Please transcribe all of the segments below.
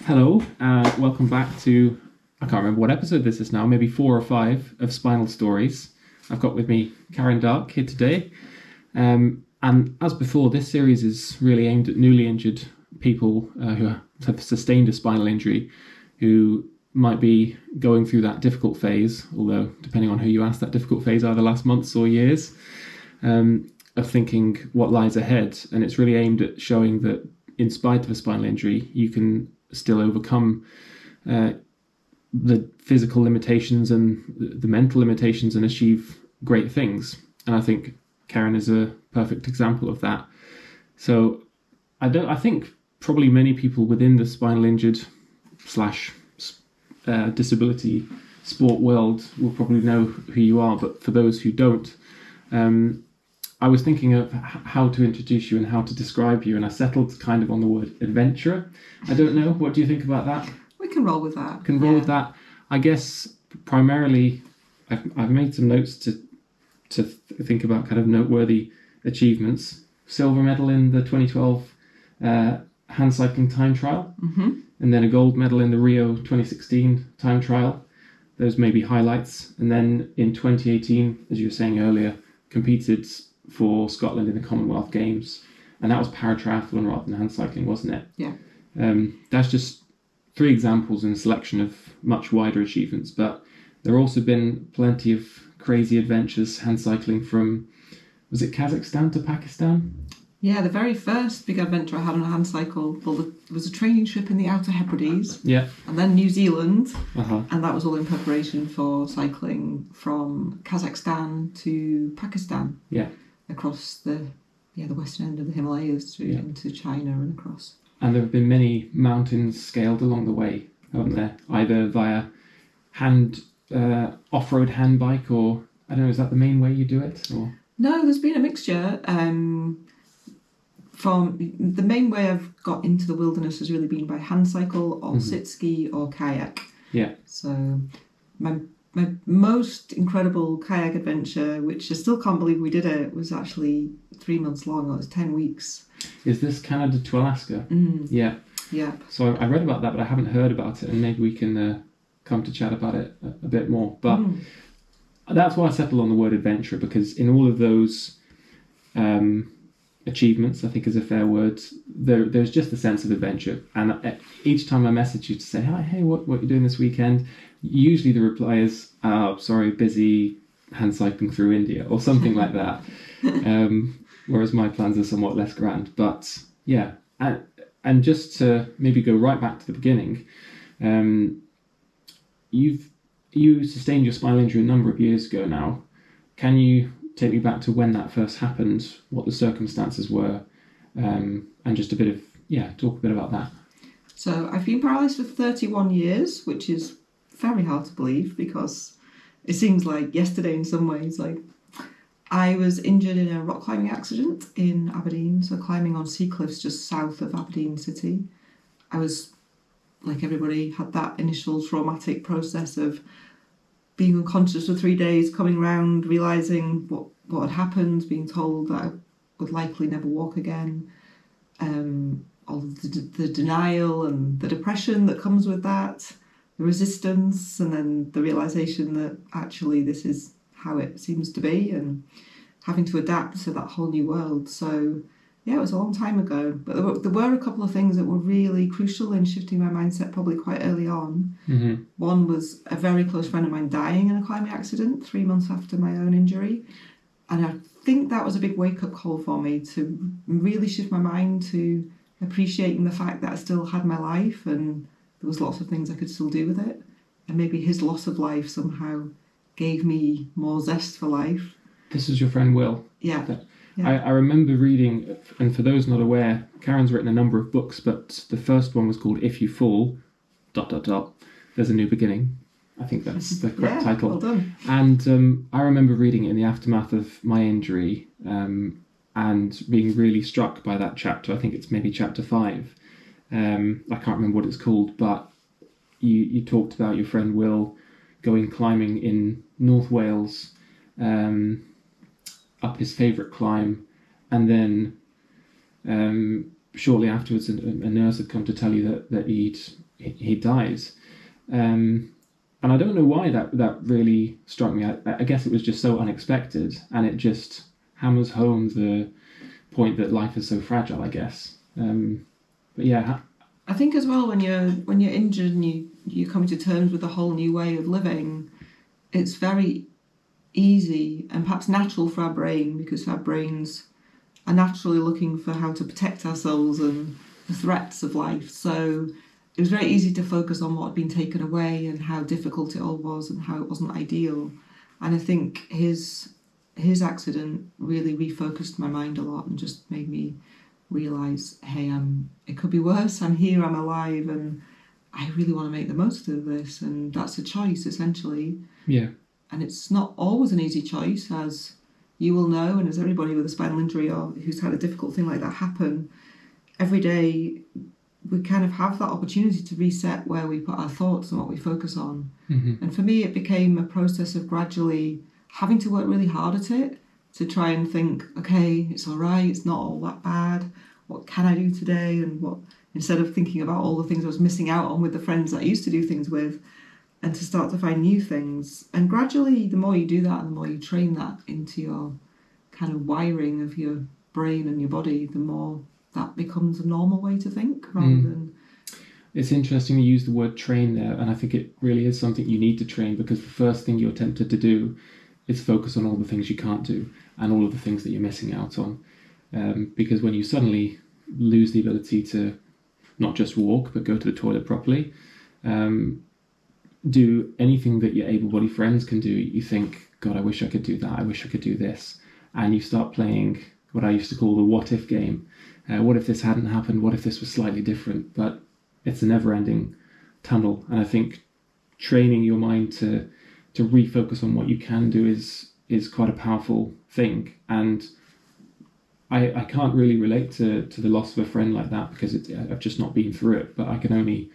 Hello, welcome back to, I can't remember what episode this is now, maybe 4 or 5 of Spinal Stories. I've got with me Karen Darke here today. And as before, this series is really aimed at newly injured people who have sustained a spinal injury, who might be going through that difficult phase, although depending on who you ask, that difficult phase either lasts months or years, of thinking what lies ahead. And it's really aimed at showing that in spite of a spinal injury, you can still overcome the physical limitations and the mental limitations and achieve great things. And I think Karen is a perfect example of that. So I think probably many people within the spinal injured / disability sport world will probably know who you are, but for those who don't, I was thinking of how to introduce you and how to describe you, and I settled kind of on the word adventurer. I don't know. What do you think about that? We can roll with that. Can roll with that. I guess primarily I've made some notes to think about kind of noteworthy achievements. Silver medal in the 2012 hand cycling time trial, and then a gold medal in the Rio 2016 time trial. Those may be highlights. And then in 2018, as you were saying earlier, competed for Scotland in the Commonwealth Games, and that was para-triathlon rather than hand cycling, wasn't it? Yeah. That's just 3 examples in a selection of much wider achievements, but there have also been plenty of crazy adventures hand cycling from, was it Kazakhstan to Pakistan? Yeah, the very first big adventure I had on a hand cycle, there was a training trip in the Outer Hebrides, and then New Zealand, and that was all in preparation for cycling from Kazakhstan to Pakistan, across the western end of the Himalayas into China and across. And there have been many mountains scaled along the way, haven't there? Either via off-road hand bike, or I don't know, is that the main way you do it? Or no, there's been a mixture. From the main way I've got into the wilderness has really been by hand cycle or sit ski or kayak. Yeah. So my most incredible kayak adventure, which I still can't believe we did it, was actually 3 months long. It was 10 weeks. Is this Canada to Alaska? Yeah. So I read about that, but I haven't heard about it, and maybe we can come to chat about it a bit more. But that's why I settled on the word adventure, because in all of those achievements, I think is a fair word, there's just a sense of adventure. And each time I message you to say, hey, what are you doing this weekend? Usually the reply is, sorry, busy hand cycling through India, or something like that. Whereas my plans are somewhat less grand. But yeah, and just to maybe go right back to the beginning, you sustained your spinal injury a number of years ago now. Can you take me back to when that first happened, what the circumstances were, and just talk a bit about that. So I've been paralysed for 31 years, which is very hard to believe because it seems like yesterday in some ways. Like, I was injured in a rock climbing accident in Aberdeen, so climbing on sea cliffs just south of Aberdeen city. I was, like everybody, had that initial traumatic process of being unconscious for 3 days, coming round, realising what had happened, being told that I would likely never walk again, all the denial and the depression that comes with that, the resistance, and then the realisation that actually this is how it seems to be, and having to adapt to that whole new world. So yeah, it was a long time ago, but there were a couple of things that were really crucial in shifting my mindset probably quite early on. One was a very close friend of mine dying in a climbing accident 3 months after my own injury, and I think that was a big wake-up call for me to really shift my mind to appreciating the fact that I still had my life and there was lots of things I could still do with it, and maybe his loss of life somehow gave me more zest for life. This is your friend Will? Yeah. I remember reading, and for those not aware, Karen's written a number of books, but the first one was called If You Fall, ... There's a New Beginning. I think that's the correct title. Well done. And I remember reading it in the aftermath of my injury, and being really struck by that chapter. I think it's maybe chapter 5. I can't remember what it's called, but you talked about your friend Will going climbing in North Wales, up his favourite climb, and then shortly afterwards a nurse had come to tell you that he'd he dies. And I don't know why that really struck me. I guess it was just so unexpected, and it just hammers home the point that life is so fragile, I guess. But yeah. I think as well, when you're injured and you're coming to terms with a whole new way of living, it's very easy and perhaps natural for our brain, because our brains are naturally looking for how to protect ourselves and the threats of life. So it was very easy to focus on what had been taken away and how difficult it all was and how it wasn't ideal. And I think his accident really refocused my mind a lot and just made me realise, hey, it could be worse. I'm here, I'm alive, and I really want to make the most of this. And that's a choice, essentially. Yeah. And it's not always an easy choice, as you will know, and as everybody with a spinal injury or who's had a difficult thing like that happen, every day we kind of have that opportunity to reset where we put our thoughts and what we focus on. Mm-hmm. And for me, it became a process of gradually having to work really hard at it to try and think, okay, it's all right, it's not all that bad. What can I do today? And what, instead of thinking about all the things I was missing out on with the friends that I used to do things with, and to start to find new things. And gradually, the more you do that and the more you train that into your kind of wiring of your brain and your body, the more that becomes a normal way to think rather than... It's interesting you use the word train there, and I think it really is something you need to train, because the first thing you're tempted to do is focus on all the things you can't do and all of the things that you're missing out on. Because when you suddenly lose the ability to not just walk, but go to the toilet properly, do anything that your able-bodied friends can do, you think, God, I wish I could do that, I wish I could do this. And you start playing what I used to call the what-if game. What if this hadn't happened? What if this was slightly different? But it's a never-ending tunnel. And I think training your mind to refocus on what you can do is quite a powerful thing. And I can't really relate to the loss of a friend like that, because I've just not been through it. But I can only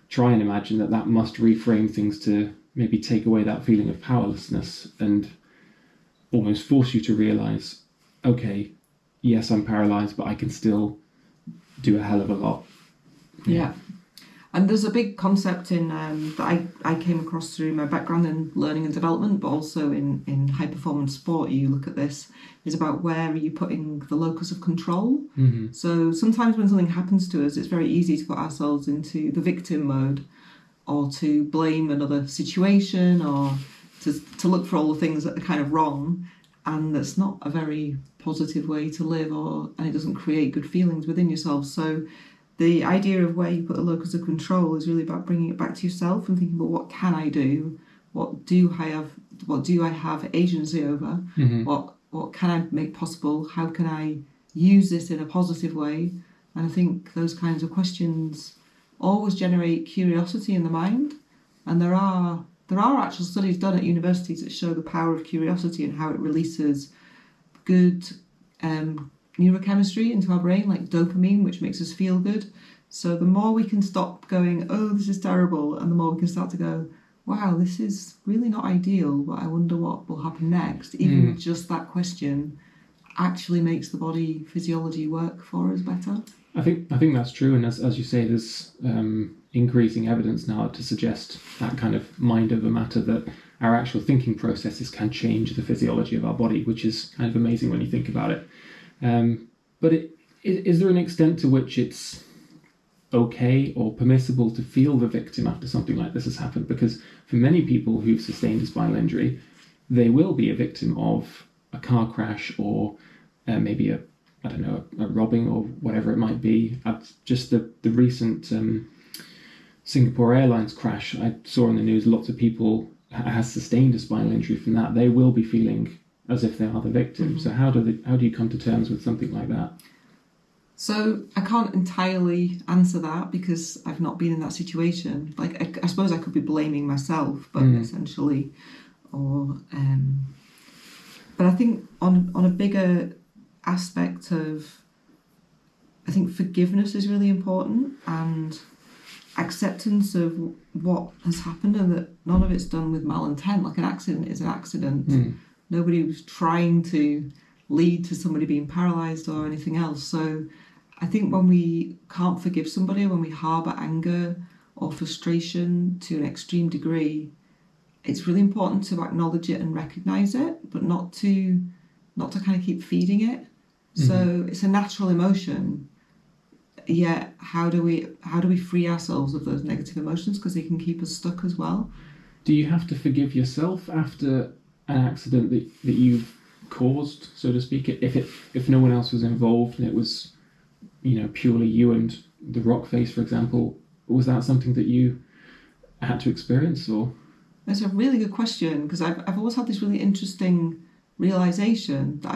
try and imagine that must reframe things to maybe take away that feeling of powerlessness and almost force you to realise, okay, yes, I'm paralysed, but I can still do a hell of a lot. Yeah. And there's a big concept in that I came across through my background in learning and development, but also in high performance sport. You look at this, is about where are you putting the locus of control. Mm-hmm. So sometimes when something happens to us, it's very easy to put ourselves into the victim mode, or to blame another situation, or to look for all the things that are kind of wrong. And that's not a very positive way to live, and it doesn't create good feelings within yourself. So the idea of where you put the locus of control is really about bringing it back to yourself and thinking, well, what can I do? What do I have agency over? Mm-hmm. What can I make possible? How can I use this in a positive way? And I think those kinds of questions always generate curiosity in the mind. And there are actual studies done at universities that show the power of curiosity and how it releases good neurochemistry into our brain, like dopamine, which makes us feel good. So the more we can stop going, oh, this is terrible, and the more we can start to go, wow, this is really not ideal, but I wonder what will happen next. Even just that question actually makes the body physiology work for us better. I think that's true, and as you say, there's increasing evidence now to suggest that kind of mind over matter, that our actual thinking processes can change the physiology of our body, which is kind of amazing when you think about it. But is there an extent to which it's okay or permissible to feel the victim after something like this has happened? Because for many people who've sustained a spinal injury, they will be a victim of a car crash or maybe a robbing or whatever it might be. Just the recent Singapore Airlines crash I saw on the news, lots of people has sustained a spinal injury from that. They will be feeling as if they are the victim. Mm-hmm. So how do you come to terms with something like that? So I can't entirely answer that because I've not been in that situation. Like I suppose I could be blaming myself, but essentially, or but I think on a bigger aspect of, I think forgiveness is really important, and acceptance of what has happened, and that none of it's done with malintent. Like an accident is an accident. Nobody was trying to lead to somebody being paralysed or anything else. So I think when we can't forgive somebody, when we harbour anger or frustration to an extreme degree, it's really important to acknowledge it and recognise it, but not to kind of keep feeding it. So it's a natural emotion. Yet how do we free ourselves of those negative emotions, because they can keep us stuck as well? Do you have to forgive yourself after an accident that you've caused, so to speak? If no one else was involved and it was, purely you and the rock face, for example, was that something that you had to experience, or? That's a really good question, because I've always had this really interesting realisation that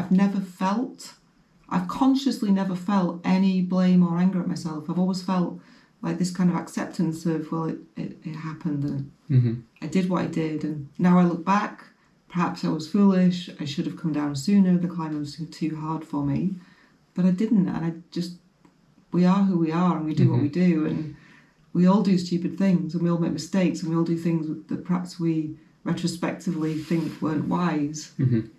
I've consciously never felt any blame or anger at myself. I've always felt like this kind of acceptance of, well, it happened and I did what I did, and now I look back, perhaps I was foolish, I should have come down sooner, the climb was too hard for me, but I didn't, and we are who we are, and we do what we do, and we all do stupid things, and we all make mistakes, and we all do things that perhaps we retrospectively think weren't wise.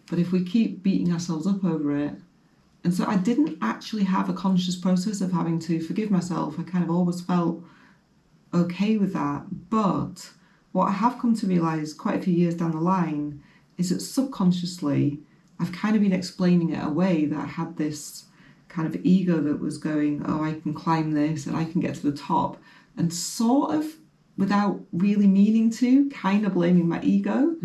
But if we keep beating ourselves up over it, and so I didn't actually have a conscious process of having to forgive myself. I kind of always felt okay with that. But what I have come to realise quite a few years down the line is that subconsciously I've kind of been explaining it away, that I had this kind of ego that was going, oh, I can climb this and I can get to the top, and sort of, without really meaning to, kind of blaming my ego.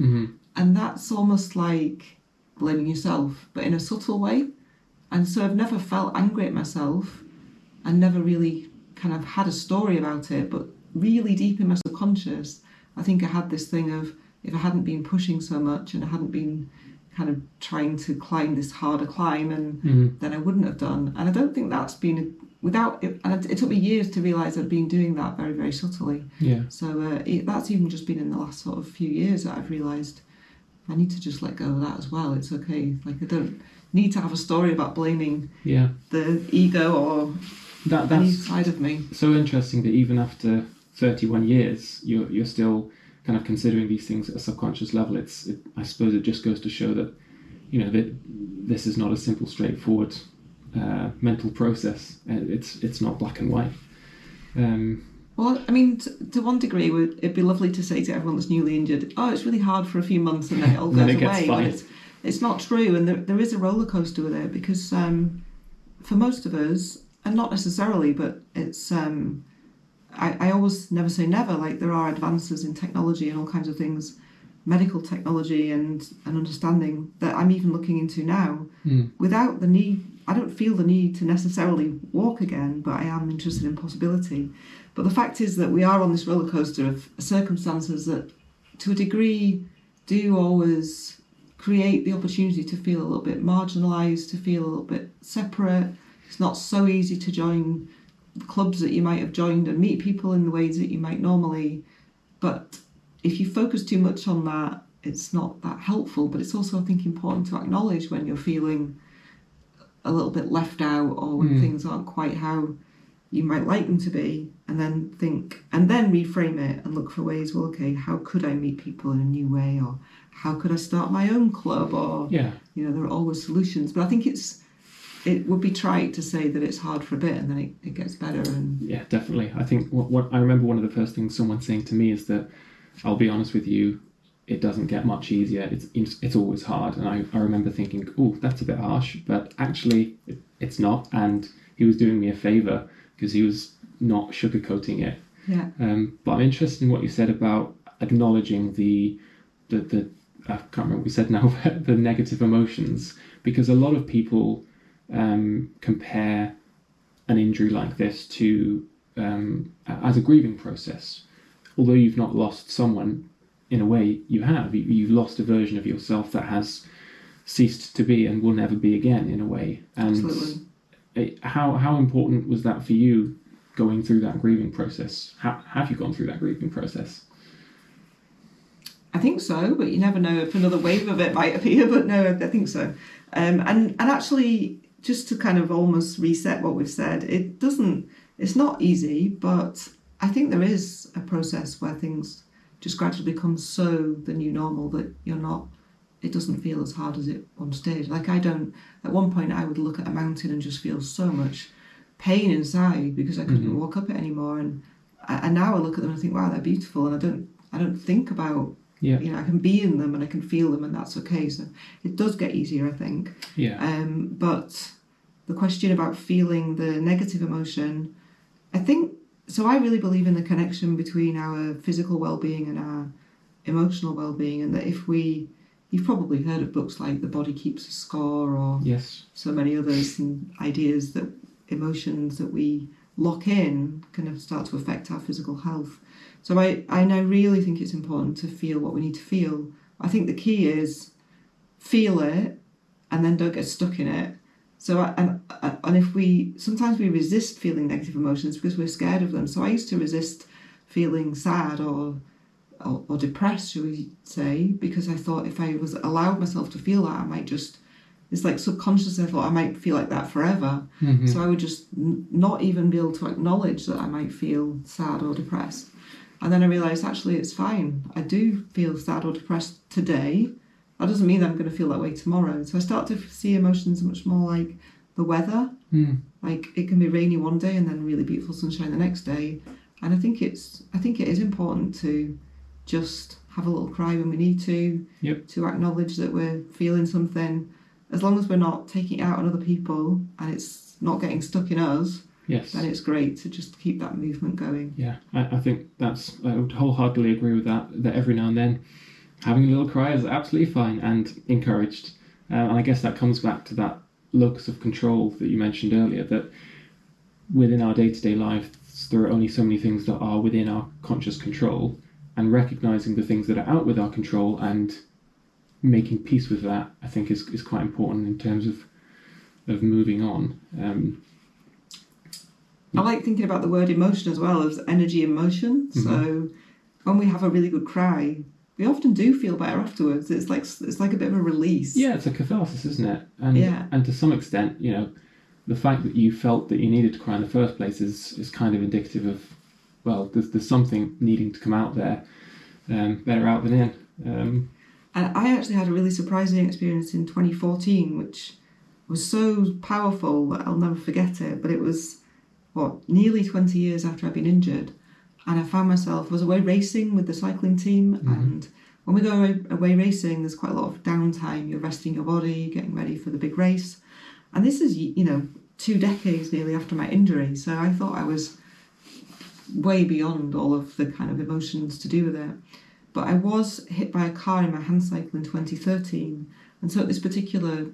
And that's almost like blaming yourself, but in a subtle way. And so I've never felt angry at myself and never really kind of had a story about it, but really deep in my subconscious, I think I had this thing of, if I hadn't been pushing so much and I hadn't been kind of trying to climb this harder climb, and then I wouldn't have done. And I don't think that's been without it, and it took me years to realise I'd been doing that very, very subtly. So that's even just been in the last sort of few years that I've realised I need to just let go of that as well. It's okay. Like, I don't need to have a story about blaming the ego or any side of me. So interesting that even after 31 years, you're still kind of considering these things at a subconscious level. I suppose it just goes to show that, that this is not a simple, straightforward mental process. It's not black and white. Well, I mean, to one degree, it'd be lovely to say to everyone that's newly injured, oh, it's really hard for a few months and then it all goes away. But it's not true, and there is a roller coaster with it, because for most of us, and not necessarily, but it's I always never say never. Like, there are advances in technology and all kinds of things, medical technology and understanding, that I'm even looking into now, without the need. I don't feel the need to necessarily walk again, but I am interested in possibility. But the fact is that we are on this roller coaster of circumstances that, to a degree, do always create the opportunity to feel a little bit marginalised, to feel a little bit separate. It's not so easy to join clubs that you might have joined and meet people in the ways that you might normally. But if you focus too much on that, it's not that helpful. But it's also, I think, important to acknowledge when you're feeling a little bit left out, or when things aren't quite how you might like them to be, and then think, and then reframe it and look for ways, well, okay, how could I meet people in a new way, or how could I start my own club, or there are always solutions. But I think it would be trite to say that it's hard for a bit and then it gets better. And yeah, definitely. I think what I remember, one of the first things someone saying to me is that, I'll be honest with you, it doesn't get much easier. It's always hard. And I remember thinking, oh, that's a bit harsh, but actually it's not. And he was doing me a favour, because he was not sugarcoating it. But I'm interested in what you said about acknowledging the I can't remember what we said now, the negative emotions, because a lot of people compare an injury like this to as a grieving process. Although you've not lost someone, in a way you have. You've lost a version of yourself that has ceased to be and will never be again, in a way. And absolutely. How important was that for you, going through that grieving process? How have you gone through that grieving process? I think so, but you never know if another wave of it might appear. But no, I think so. And actually, just to kind of almost reset what we've said, it's not easy, but I think there is a process where things just gradually become so the new normal that it doesn't feel as hard as it once did. Like, at one point I would look at a mountain and just feel so much pain inside because I couldn't walk up it anymore. And And now I look at them and I think, wow, they're beautiful, and I don't think about, Yeah. I can be in them and I can feel them, and that's okay. So it does get easier, I think. Yeah. But the question about feeling the negative emotion, I think, so I really believe in the connection between our physical well-being and our emotional well-being, and that you've probably heard of books like The Body Keeps a Score, or Yes. so many others, and ideas that emotions that we lock in can start to affect our physical health. So I now really think it's important to feel what we need to feel. I think the key is feel it and then don't get stuck in it. So and if sometimes we resist feeling negative emotions because we're scared of them. So I used to resist feeling sad or depressed, shall we say, because I thought if I was allowed myself to feel that, I might just, it's like subconsciously I thought I might feel like that forever. Mm-hmm. So I would just not even be able to acknowledge that I might feel sad or depressed. And then I realised actually it's fine. I do feel sad or depressed today. That doesn't mean I'm going to feel that way tomorrow. So I start to see emotions much more like the weather. Like it can be rainy one day and then really beautiful sunshine the next day. And I think it is important to just have a little cry when we need to. Yep. To acknowledge that we're feeling something, as long as we're not taking it out on other people and it's not getting stuck in us. Yes. Then it's great to just keep that movement going. Yeah, I think I would wholeheartedly agree with that every now and then having a little cry is absolutely fine and encouraged. And I guess that comes back to that locus of control that you mentioned earlier, that within our day-to-day lives, there are only so many things that are within our conscious control, and recognizing the things that are out with our control and making peace with that, I think is quite important in terms of moving on. I like thinking about the word emotion as well as energy in motion. Mm-hmm. So when we have a really good cry, we often do feel better afterwards. It's like a bit of a release. Yeah, it's a catharsis, isn't it? And to some extent, the fact that you felt that you needed to cry in the first place is kind of indicative of, well, there's something needing to come out there, better out than in. And I actually had a really surprising experience in 2014, which was so powerful that I'll never forget it. But it was, nearly 20 years after I'd been injured. And I found myself, was away racing with the cycling team. Mm-hmm. And when we go away racing, there's quite a lot of downtime. You're resting your body, getting ready for the big race. And this is, 2 decades nearly after my injury. So I thought I was way beyond all of the kind of emotions to do with it. But I was hit by a car in my hand cycle in 2013. And so at this particular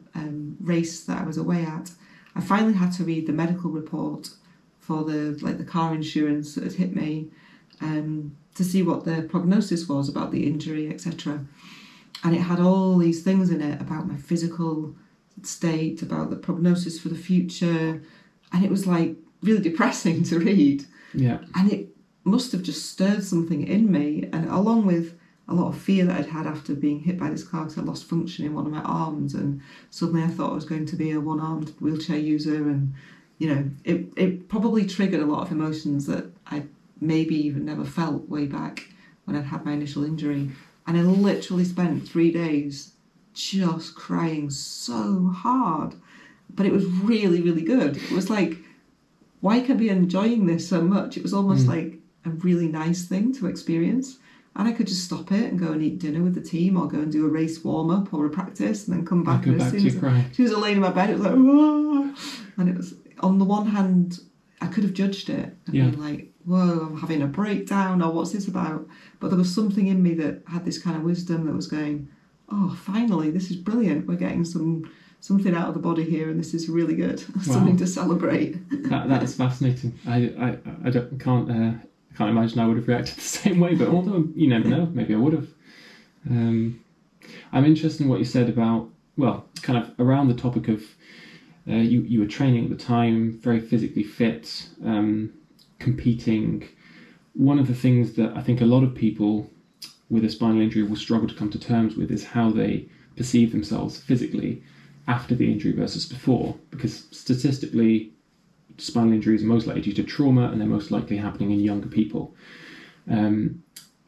race that I was away at, I finally had to read the medical report for the car insurance that had hit me, to see what the prognosis was about the injury, etc. And it had all these things in it about my physical state, about the prognosis for the future, and it was like really depressing to read. Yeah. And it must have just stirred something in me, and along with a lot of fear that I'd had after being hit by this car, because I lost function in one of my arms, and suddenly I thought I was going to be a one-armed wheelchair user, and it probably triggered a lot of emotions that I maybe even never felt way back when I'd had my initial injury. And I literally spent 3 days just crying so hard. But it was really, really good. It was like, why can I be enjoying this so much? It was almost like a really nice thing to experience. And I could just stop it and go and eat dinner with the team, or go and do a race warm-up or a practice, and then come back. And as soon as I laying in my bed, it was like, whoa. And it was, on the one hand, I could have judged it and been like, whoa, I'm having a breakdown, or what's this about? But there was something in me that had this kind of wisdom that was going, oh, finally, this is brilliant. We're getting something out of the body here, and this is really good. Wow. Something to celebrate. That's fascinating. I can't imagine I would have reacted the same way, but although you never know, maybe I would have. I'm interested in what you said about, kind of around the topic of you were training at the time, very physically fit, competing. One of the things that I think a lot of people with a spinal injury will struggle to come to terms with is how they perceive themselves physically after the injury versus before, because statistically spinal injuries are most likely due to trauma, and they're most likely happening in younger people. And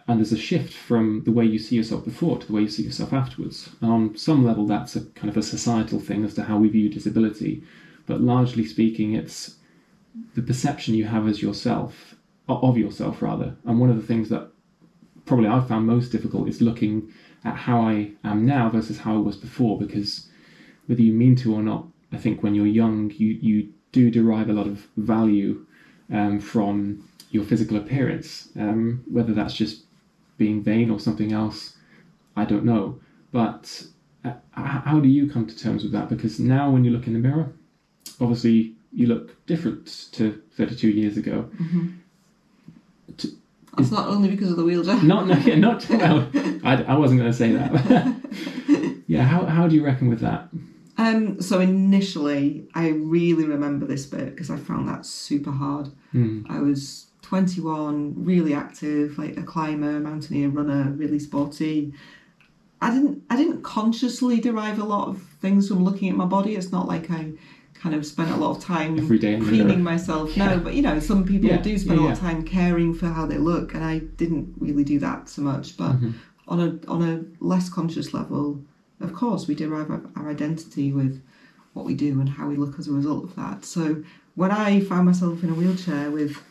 there's a shift from the way you see yourself before to the way you see yourself afterwards. And on some level, that's a kind of a societal thing as to how we view disability. But largely speaking, it's the perception you have as yourself of yourself rather. And one of the things that probably I've found most difficult is looking at how I am now versus how I was before, because whether you mean to or not, I think when you're young, you do derive a lot of value from your physical appearance, whether that's just being vain or something else, I don't know. But how do you come to terms with that? Because now when you look in the mirror, obviously you look different to 32 years ago. Mm-hmm. It's not only because of the wheelchair. Not well, I wasn't going to say that. Yeah, how do you reckon with that? So initially, I really remember this bit because I found that super hard. I was 21, really active, like a climber, mountaineer, runner, really sporty. I didn't consciously derive a lot of things from looking at my body. It's not like I kind of spent a lot of time every day cleaning myself. No, but some people do spend a lot of yeah. time caring for how they look, and I didn't really do that so much. But on a less conscious level, of course, we derive our identity with what we do and how we look as a result of that. So when I found myself in a wheelchair with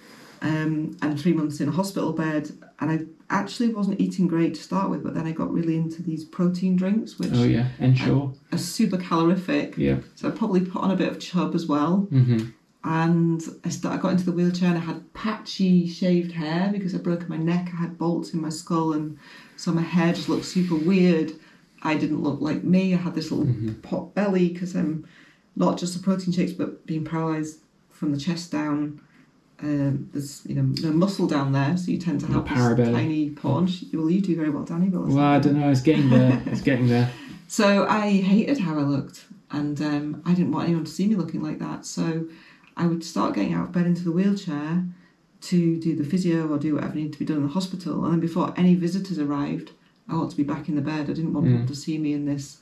and 3 months in a hospital bed, and I actually wasn't eating great to start with, but then I got really into these protein drinks, which Ensure are super calorific. Yeah. So I probably put on a bit of chub as well. And I got into the wheelchair and I had patchy shaved hair because I broke my neck. I had bolts in my skull, and so my hair just looked super weird. I didn't look like me. I had this little pot belly because I'm not just the protein shakes, but being paralysed from the chest down. There's no muscle down there, so you tend to have this tiny paunch. Well, you do very well, Danny. But well, I don't know. It's getting there. So I hated how I looked, and I didn't want anyone to see me looking like that. So I would start getting out of bed into the wheelchair to do the physio or do whatever needed to be done in the hospital. And then before any visitors arrived, I wanted to be back in the bed. I didn't want people to see me in this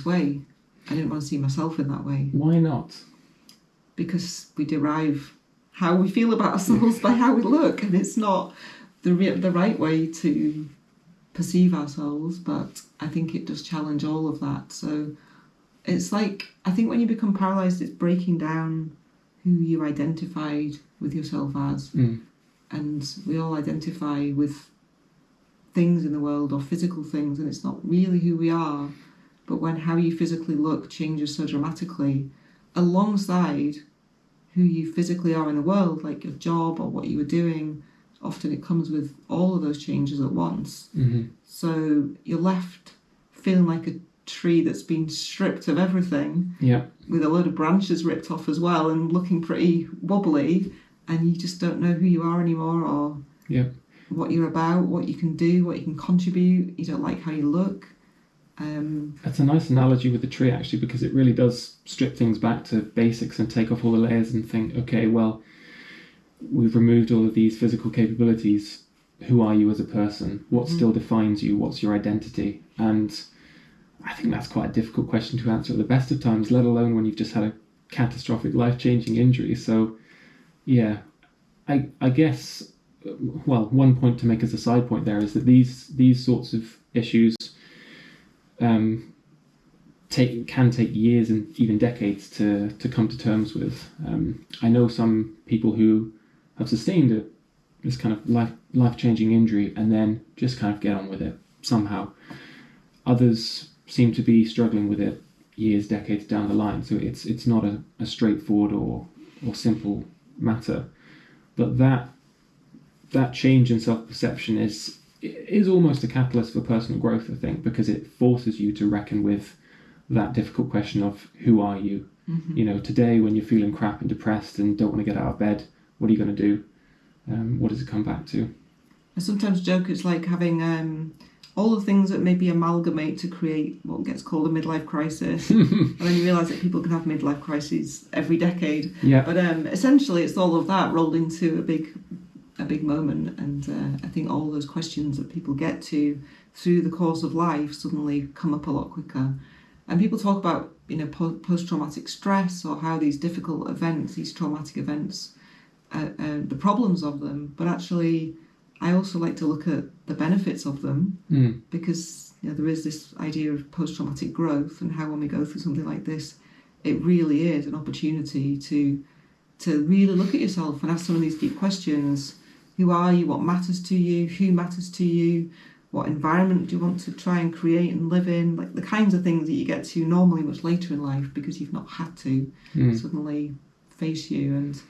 way. I didn't want to see myself in that way. Why not? Because we derive how we feel about ourselves by how we look, and it's not the right way to perceive ourselves, but I think it does challenge all of that. So it's like, I think when you become paralysed, it's breaking down who you identified with yourself as. And we all identify with things in the world or physical things, and it's not really who we are. But when how you physically look changes so dramatically alongside who you physically are in the world, like your job or what you were doing, often it comes with all of those changes at once. So you're left feeling like a tree that's been stripped of everything, with a load of branches ripped off as well, and looking pretty wobbly, and you just don't know who you are anymore, or what you're about, what you can do, what you can contribute. You don't like how you look. That's a nice analogy with the tree, actually, because it really does strip things back to basics and take off all the layers and think, okay, well, we've removed all of these physical capabilities. Who are you as a person? What still defines you? What's your identity? And I think that's quite a difficult question to answer at the best of times, let alone when you've just had a catastrophic, life-changing injury. So, yeah, I guess, well, one point to make as a side point there is that these sorts of issues can take years and even decades to come to terms with. I know some people who have sustained this kind of life-changing injury and then just kind of get on with it somehow. Others seem to be struggling with it years, decades down the line. So it's not a straightforward or simple matter. But that change in self-perception is almost a catalyst for personal growth, I think, because it forces you to reckon with that difficult question of who are you? Today when you're feeling crap and depressed and don't want to get out of bed, what are you going to do? What does it come back to? I sometimes joke it's like having all the things that maybe amalgamate to create what gets called a midlife crisis. And then you realise that people can have midlife crises every decade. But essentially it's all of that rolled into a big moment, and I think all those questions that people get to through the course of life suddenly come up a lot quicker. And people talk about post-traumatic stress, or how these difficult events, these traumatic events, the problems of them, but actually I also like to look at the benefits of them, because there is this idea of post-traumatic growth, and how when we go through something like this, it really is an opportunity to to really look at yourself and ask some of these deep questions. Who are you? What matters to you? Who matters to you? What environment do you want to try and create and live in? Like the kinds of things that you get to normally much later in life because you've not had to suddenly face you. And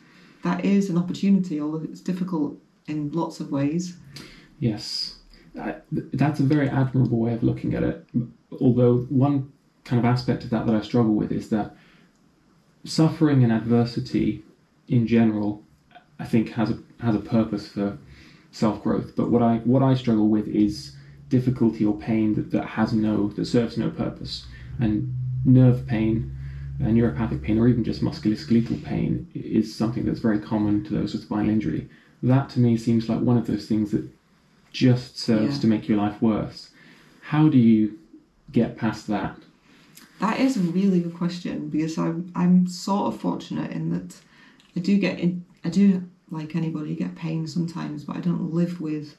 that is an opportunity, although it's difficult in lots of ways. Yes. That's a very admirable way of looking at it. Although one kind of aspect of that I struggle with is that suffering and adversity in general, I think, has a purpose for self-growth. But what I struggle with is difficulty or pain that serves no purpose. And nerve pain, neuropathic pain, or even just musculoskeletal pain is something that's very common to those with spinal injury. That to me seems like one of those things that just serves to make your life worse. How do you get past that? That is a really good question, because I'm sort of fortunate in that I do like anybody get pain sometimes, but I don't live with,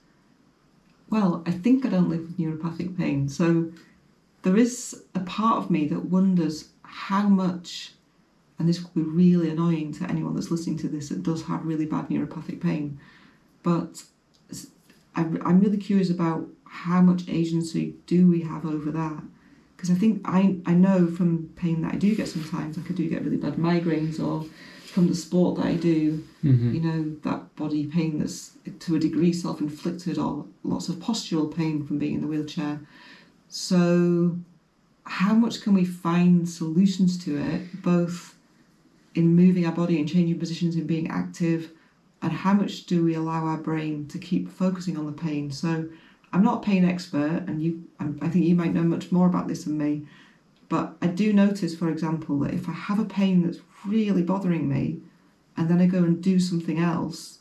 I think I don't live with neuropathic pain. So there is a part of me that wonders how much, and this could be really annoying to anyone that's listening to this that does have really bad neuropathic pain, but I'm really curious about how much agency do we have over that. Because I think I know from pain that I do get sometimes, like I do get really bad migraines, or from the sport that I do, that body pain that's to a degree self-inflicted, or lots of postural pain from being in the wheelchair. So how much can we find solutions to it, both in moving our body and changing positions and being active, and how much do we allow our brain to keep focusing on the pain? So I'm not a pain expert, and I think you might know much more about this than me, but I do notice, for example, that if I have a pain that's really bothering me, and then I go and do something else,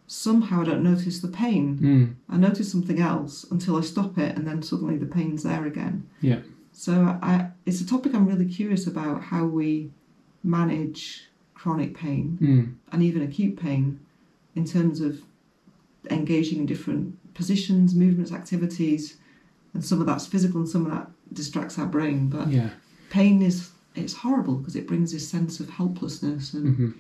somehow I don't notice the pain. I notice something else until I stop it, and then suddenly the pain's there again. Yeah. So it's a topic I'm really curious about, how we manage chronic pain and even acute pain in terms of engaging in different positions, movements, activities, and some of that's physical and some of that distracts our brain. But pain it's horrible because it brings this sense of helplessness. And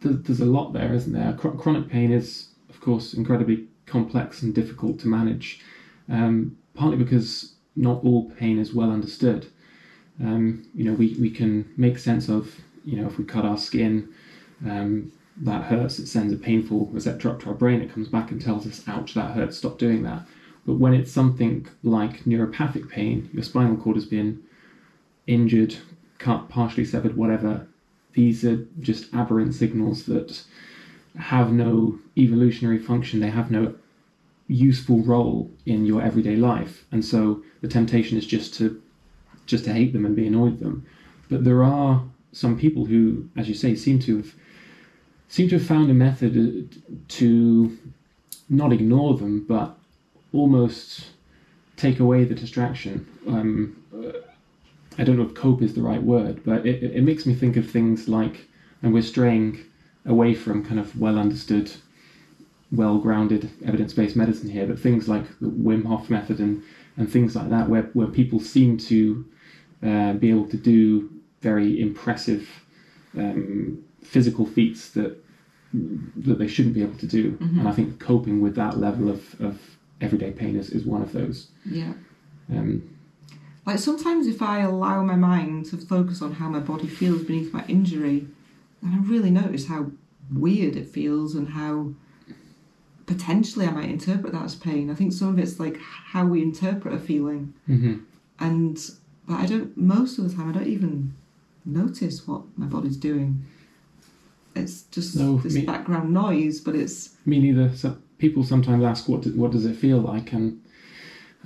there's a lot there, isn't there? Chronic pain is, of course, incredibly complex and difficult to manage, partly because not all pain is well understood. We can make sense of, if we cut our skin, that hurts, it sends a painful receptor up to our brain, it comes back and tells us, ouch, that hurts, stop doing that. But when it's something like neuropathic pain, your spinal cord has been injured, cut, partially severed, whatever, these are just aberrant signals that have no evolutionary function, they have no useful role in your everyday life, and so the temptation is just to hate them and be annoyed with them. But there are some people who, as you say, seem to have found a method to not ignore them, but almost take away the distraction. I don't know if cope is the right word, but it makes me think of things like, and we're straying away from kind of well understood, well-grounded evidence-based medicine here, but things like the Wim Hof method and things like that, where people seem to be able to do very impressive physical feats that they shouldn't be able to do. And I think coping with that level of everyday pain is one of those. Yeah. Like sometimes if I allow my mind to focus on how my body feels beneath my injury, then I really notice how weird it feels and how potentially I might interpret that as pain. I think some of it's like how we interpret a feeling. But most of the time I don't even notice what my body's doing. It's just background noise, but it's... Me neither. So people sometimes ask, what does it feel like? And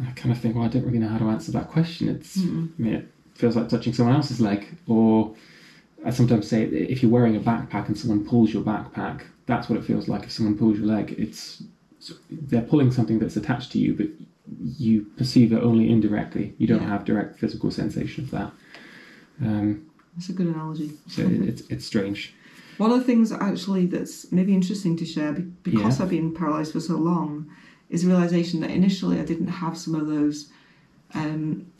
I kind of think, I don't really know how to answer that question. It feels like touching someone else's leg. Or I sometimes say, if you're wearing a backpack and someone pulls your backpack, that's what it feels like if someone pulls your leg. They're pulling something that's attached to you, but you perceive it only indirectly. You don't have direct physical sensation of that. That's a good analogy. So it's strange. One of the things actually that's maybe interesting to share, because I've been paralysed for so long, is the realisation that initially I didn't have some of those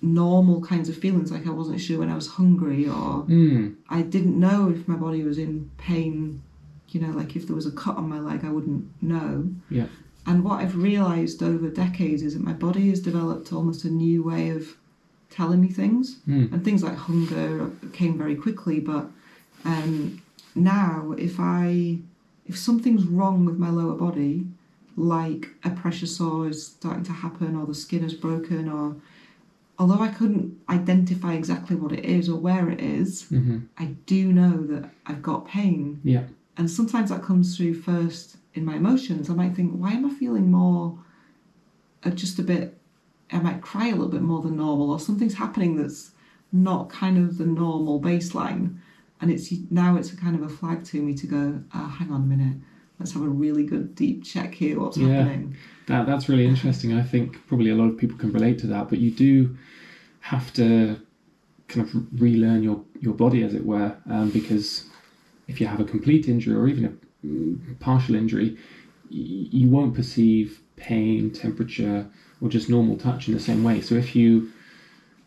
normal kinds of feelings, like I wasn't sure when I was hungry, or I didn't know if my body was in pain like if there was a cut on my leg, I wouldn't know. Yeah. And what I've realised over decades is that my body has developed almost a new way of telling me things. And things like hunger came very quickly, but now if something's wrong with my lower body, like a pressure sore is starting to happen, or the skin is broken, or although I couldn't identify exactly what it is or where it is, I do know that I've got pain. Yeah. And sometimes that comes through first in my emotions. I might think, why am I feeling more, just a bit, I might cry a little bit more than normal, or something's happening that's not kind of the normal baseline. And it's a kind of a flag to me to go, hang on a minute, let's have a really good deep check here, what's happening. That's really interesting. I think probably a lot of people can relate to that, but you do have to kind of relearn your body, as it were, because if you have a complete injury or even a partial injury, you won't perceive pain, temperature, or just normal touch in the same way. So if you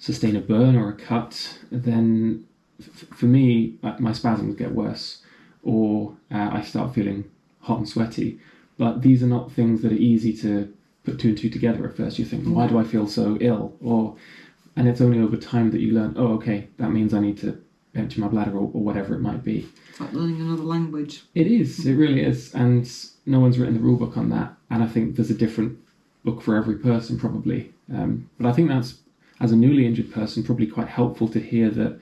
sustain a burn or a cut, then for me, my spasms get worse, or I start feeling hot and sweaty. But these are not things that are easy to put two and two together at first. You think, why do I feel so ill? And it's only over time that you learn, oh, okay, that means I need to empty my bladder, or whatever it might be. It's like learning another language. It is, it really is. And no one's written the rule book on that. And I think there's a different book for every person, probably. But I think that's, as a newly injured person, probably quite helpful to hear that,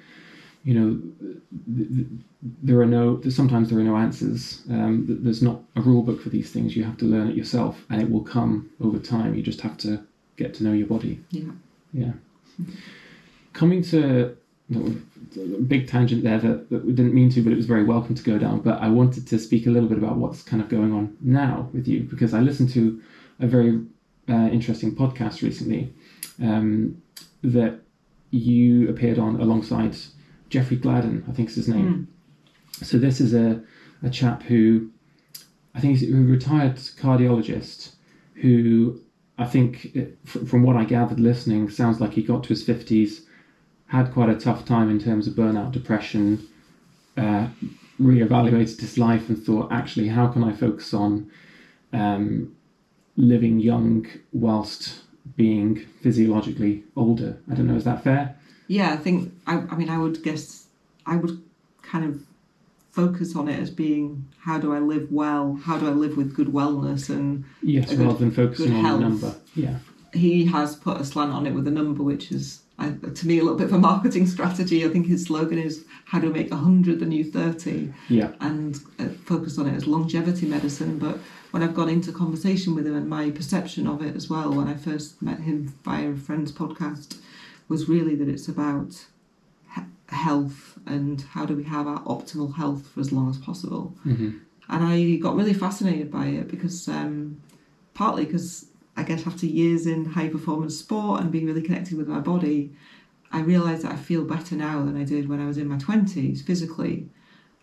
sometimes there are no answers. There's not a rule book for these things. You have to learn it yourself, and it will come over time. You just have to get to know your body. Yeah. Coming to a big tangent there that we didn't mean to, but it was very welcome to go down. But I wanted to speak a little bit about what's kind of going on now with you, because I listened to a very interesting podcast recently that you appeared on alongside Jeffrey Gladden, I think is his name. So this is a chap who, I think he's a retired cardiologist who, I think, from what I gathered listening, sounds like he got to his 50s, had quite a tough time in terms of burnout, depression, reevaluated his life and thought, actually, how can I focus on living young whilst being physiologically older? I don't know, is that fair? Yeah, I think, I would guess, I would kind of focus on it as being, how do I live well? How do I live with good wellness? And yes, rather than focusing on the number. Yeah. He has put a slant on it with a number, which is, to me, a little bit of a marketing strategy. I think his slogan is, how do I make 100 the new 30? Yeah. And focus on it as longevity medicine. But when I've gone into conversation with him, and my perception of it as well, when I first met him via a friend's podcast, was really that it's about health and how do we have our optimal health for as long as possible. And I got really fascinated by it because partly because I guess after years in high performance sport and being really connected with my body, I realised that I feel better now than I did when I was in my 20s physically.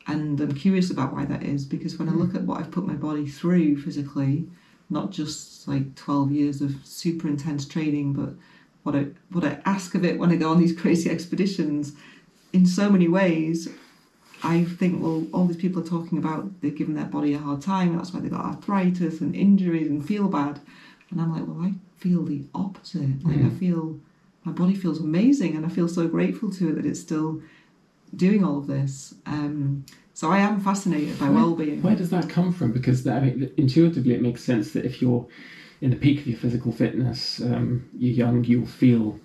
And I'm curious about why that is, because when I look at what I've put my body through physically, not just like 12 years of super intense training, but what I ask of it when I go on these crazy expeditions, in so many ways, I think, well, all these people are talking about they've given their body a hard time, and that's why they've got arthritis and injuries and feel bad. And I'm like, well, I feel the opposite. Like, I feel my body feels amazing, and I feel so grateful to it that it's still doing all of this. So I am fascinated by well-being. Where does that come from? Because intuitively it makes sense that if you're in the peak of your physical fitness, you're young, you'll feel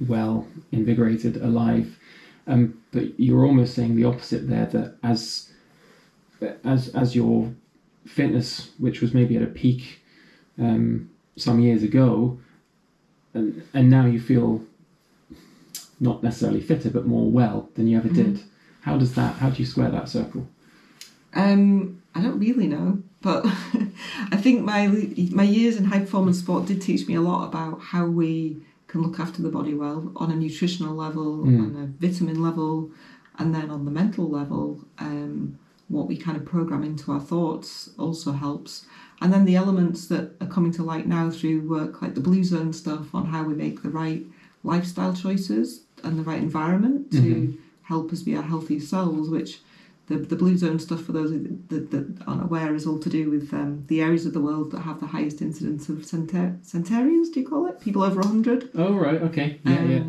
well, invigorated, alive. But you're almost saying the opposite there, that as your fitness, which was maybe at a peak some years ago, and now you feel not necessarily fitter, but more well than you ever did. How do you square that circle? I don't really know, but I think my years in high performance sport did teach me a lot about how we can look after the body well on a nutritional level, on a vitamin level, and then on the mental level. What we kind of program into our thoughts also helps. And then the elements that are coming to light now through work like the Blue Zone stuff on how we make the right lifestyle choices and the right environment to help us be our healthiest selves, which the blue zone stuff, for those that aren't aware, is all to do with the areas of the world that have the highest incidence of centenarians, do you call it? People over 100. Oh, right, okay. Yeah.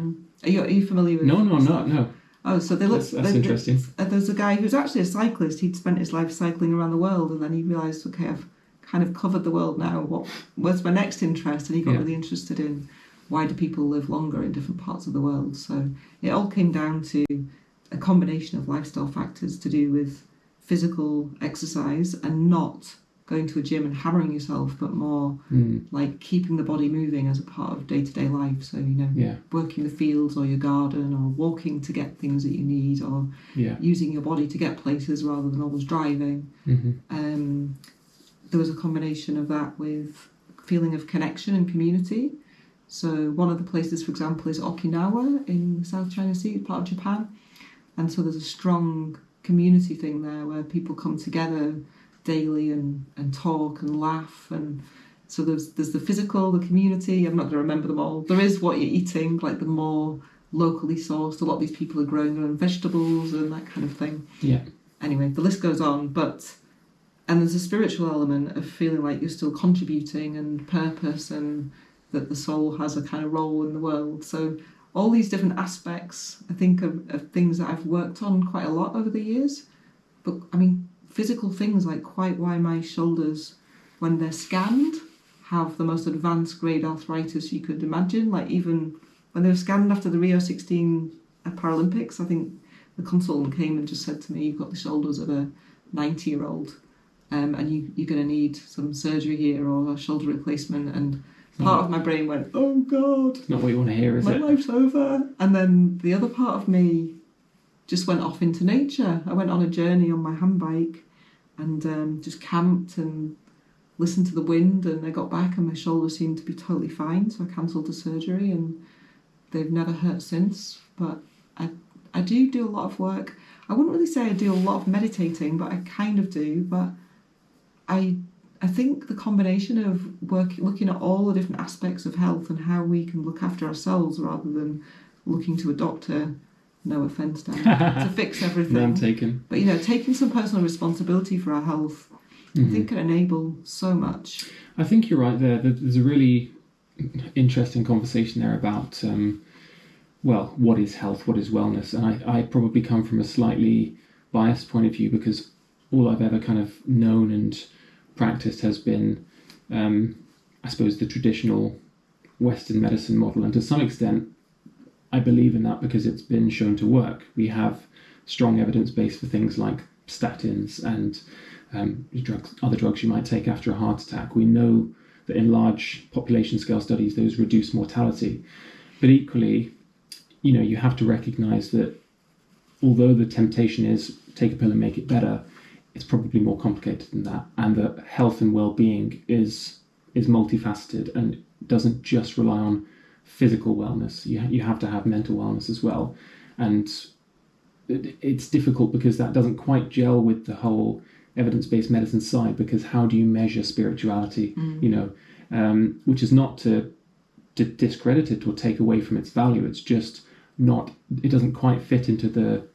Are you familiar with No, I'm not, no. Oh, so That's interesting. There's a guy who's actually a cyclist. He'd spent his life cycling around the world, and then he realised, okay, I've kind of covered the world now. What's my next interest? And he got really interested in why do people live longer in different parts of the world. So it all came down to a combination of lifestyle factors to do with physical exercise and not going to a gym and hammering yourself, but more like keeping the body moving as a part of day-to-day life. So, working the fields or your garden or walking to get things that you need, or using your body to get places rather than always driving. There was a combination of that with feeling of connection and community. So one of the places, for example, is Okinawa in the South China Sea, part of Japan. And so there's a strong community thing there where people come together daily and talk and laugh. And so there's the physical, the community. I'm not going to remember them all. There is what you're eating, like the more locally sourced. A lot of these people are growing their own vegetables and that kind of thing. Yeah. Anyway, the list goes on, and there's a spiritual element of feeling like you're still contributing and purpose, and that the soul has a kind of role in the world. So all these different aspects, I think, of things that I've worked on quite a lot over the years. But I mean, physical things like quite why my shoulders, when they're scanned, have the most advanced grade arthritis you could imagine. Like even when they were scanned after the Rio 16 Paralympics, I think the consultant came and just said to me, "You've got the shoulders of a 90-year-old, and you're going to need some surgery here or a shoulder replacement." And part of my brain went, "Oh God, it's not what you want to hear, is it? My life's over." And then the other part of me just went off into nature. I went on a journey on my handbike and just camped and listened to the wind, and I got back and my shoulders seemed to be totally fine, so I cancelled the surgery and they've never hurt since. But I do a lot of work. I wouldn't really say I do a lot of meditating, but I kind of do. But I think the combination of looking at all the different aspects of health and how we can look after ourselves rather than looking to a doctor, no offence, Dan, to fix everything. None taken. But taking some personal responsibility for our health, I think can enable so much. I think you're right there. There's a really interesting conversation there about, what is health, what is wellness? And I probably come from a slightly biased point of view because all I've ever kind of known and practiced has been, I suppose, the traditional Western medicine model. And to some extent, I believe in that because it's been shown to work. We have strong evidence base for things like statins and other drugs you might take after a heart attack. We know that in large population scale studies, those reduce mortality. But equally, you have to recognize that although the temptation is take a pill and make it better, it's probably more complicated than that. And that health and well-being is multifaceted and doesn't just rely on physical wellness. You have to have mental wellness as well. And it's difficult because that doesn't quite gel with the whole evidence-based medicine side, because how do you measure spirituality? Which is not to discredit it or take away from its value. It's just not, it doesn't quite fit into the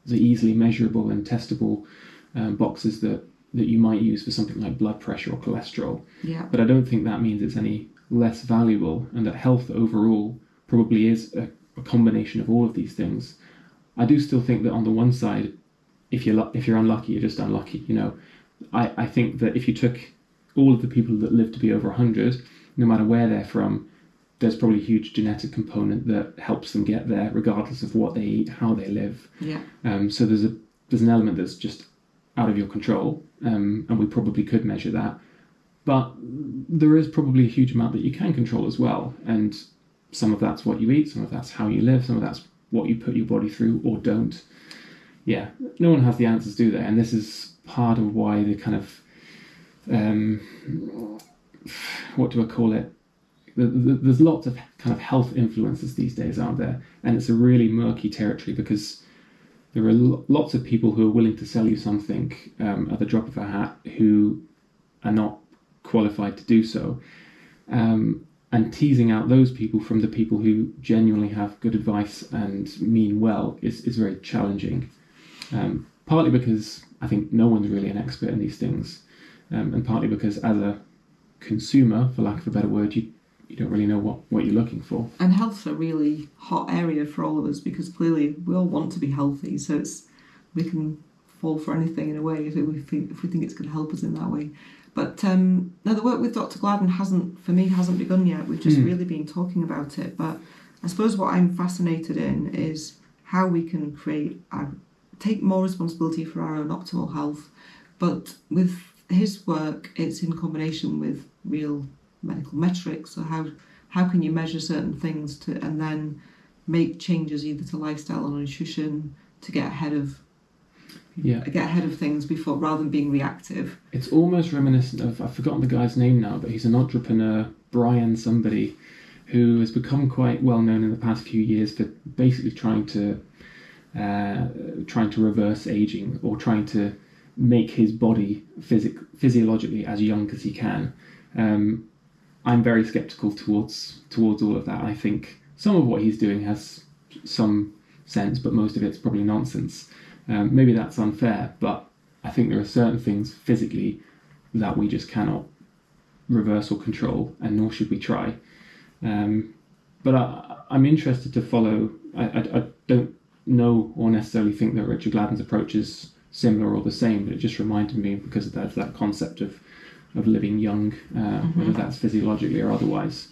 easily measurable and testable boxes that you might use for something like blood pressure or cholesterol. Yeah. But I don't think that means it's any less valuable, and that health overall probably is a combination of all of these things. I do still think that on the one side, if you're unlucky, you're just unlucky. I think that if you took all of the people that live to be over 100, no matter where they're from, there's probably a huge genetic component that helps them get there, regardless of what they eat, how they live. Yeah. So there's an element that's just out of your control, and we probably could measure that. But there is probably a huge amount that you can control as well, and some of that's what you eat, some of that's how you live, some of that's what you put your body through or don't. Yeah, no one has the answers, do they? And this is part of why the kind of, what do I call it? There's lots of kind of health influencers these days, aren't there? And it's a really murky territory because there are lots of people who are willing to sell you something at the drop of a hat who are not qualified to do so. And teasing out those people from the people who genuinely have good advice and mean well is very challenging. partly because I think no one's really an expert in these things, and partly because as a consumer, for lack of a better word, you don't really know what you're looking for. And health's a really hot area for all of us, because clearly we all want to be healthy, so we can fall for anything in a way if we think it's going to help us in that way. But no, the work with Dr. Gladden hasn't begun yet. We've just really been talking about it. But I suppose what I'm fascinated in is how we can take more responsibility for our own optimal health. But with his work, it's in combination with real medical metrics. So how can you measure certain things and then make changes either to lifestyle or nutrition to get ahead of things before, rather than being reactive. It's almost reminiscent of, I've forgotten the guy's name now, but he's an entrepreneur, Brian somebody, who has become quite well known in the past few years for basically trying to reverse aging, or trying to make his body physiologically as young as he can. I'm very skeptical towards all of that. I think some of what he's doing has some sense, but most of it's probably nonsense. Maybe that's unfair, but I think there are certain things physically that we just cannot reverse or control, and nor should we try. But I'm interested to follow. I don't know or necessarily think that Richard Gladden's approach is similar or the same, but it just reminded me because of that concept of living young, whether that's physiologically or otherwise.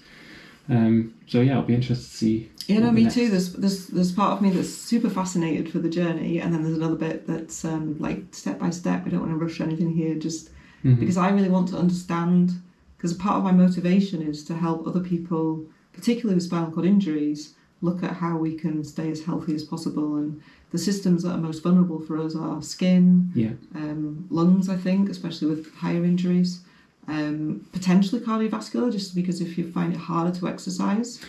So yeah, I'll be interested to see. Yeah, no, me too. There's part of me that's super fascinated for the journey, and then there's another bit that's like step by step. I don't want to rush anything here, just because I really want to understand. Because part of my motivation is to help other people, particularly with spinal cord injuries, look at how we can stay as healthy as possible. And the systems that are most vulnerable for us are skin, lungs, I think, especially with higher injuries. Potentially cardiovascular, just because if you find it harder to exercise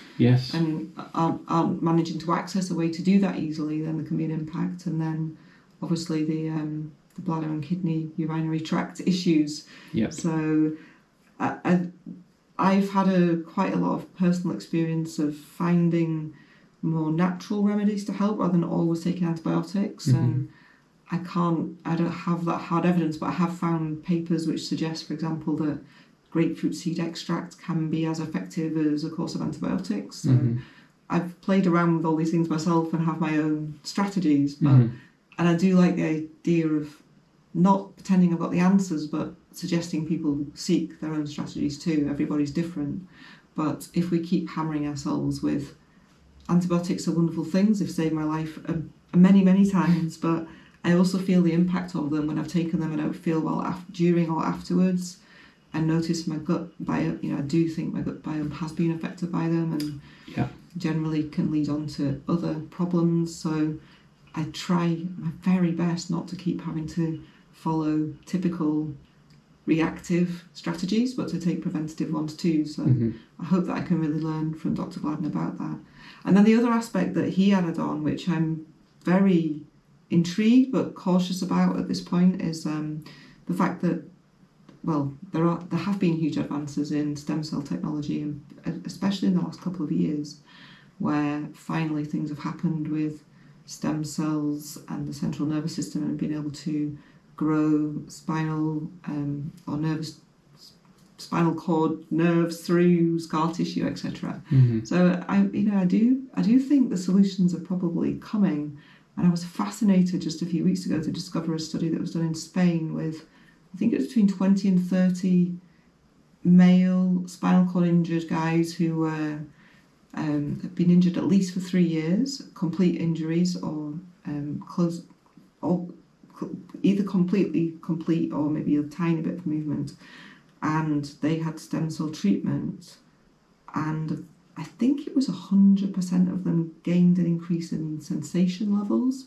and aren't managing to access a way to do that easily, then there can be an impact. And then obviously the bladder and kidney urinary tract issues. So I've had quite a lot of personal experience of finding more natural remedies to help rather than always taking antibiotics. And I don't have that hard evidence, but I have found papers which suggest, for example, that grapefruit seed extract can be as effective as a course of antibiotics. So I've played around with all these things myself and have my own strategies. And I do like the idea of not pretending I've got the answers, but suggesting people seek their own strategies too. Everybody's different. But if we keep hammering ourselves with antibiotics are wonderful things, they've saved my life many, many times, but I also feel the impact of them when I've taken them and I don't feel well during or afterwards. I notice my gut biome, I do think my gut biome has been affected by them, and generally can lead on to other problems. So I try my very best not to keep having to follow typical reactive strategies, but to take preventative ones too. So I hope that I can really learn from Dr. Gladden about that. And then the other aspect that he added on, which I'm very intrigued but cautious about at this point, is the fact that, well, there have been huge advances in stem cell technology, and especially in the last couple of years, where finally things have happened with stem cells and the central nervous system, and being able to grow spinal cord nerves through scar tissue, etc. So I do think the solutions are probably coming. And I was fascinated just a few weeks ago to discover a study that was done in Spain with, I think it was between 20 and 30 male spinal cord injured guys who were have been injured at least for 3 years, complete injuries, or either completely complete or maybe a tiny bit of movement. And they had stem cell treatment, and I think it was 100% of them gained an increase in sensation levels.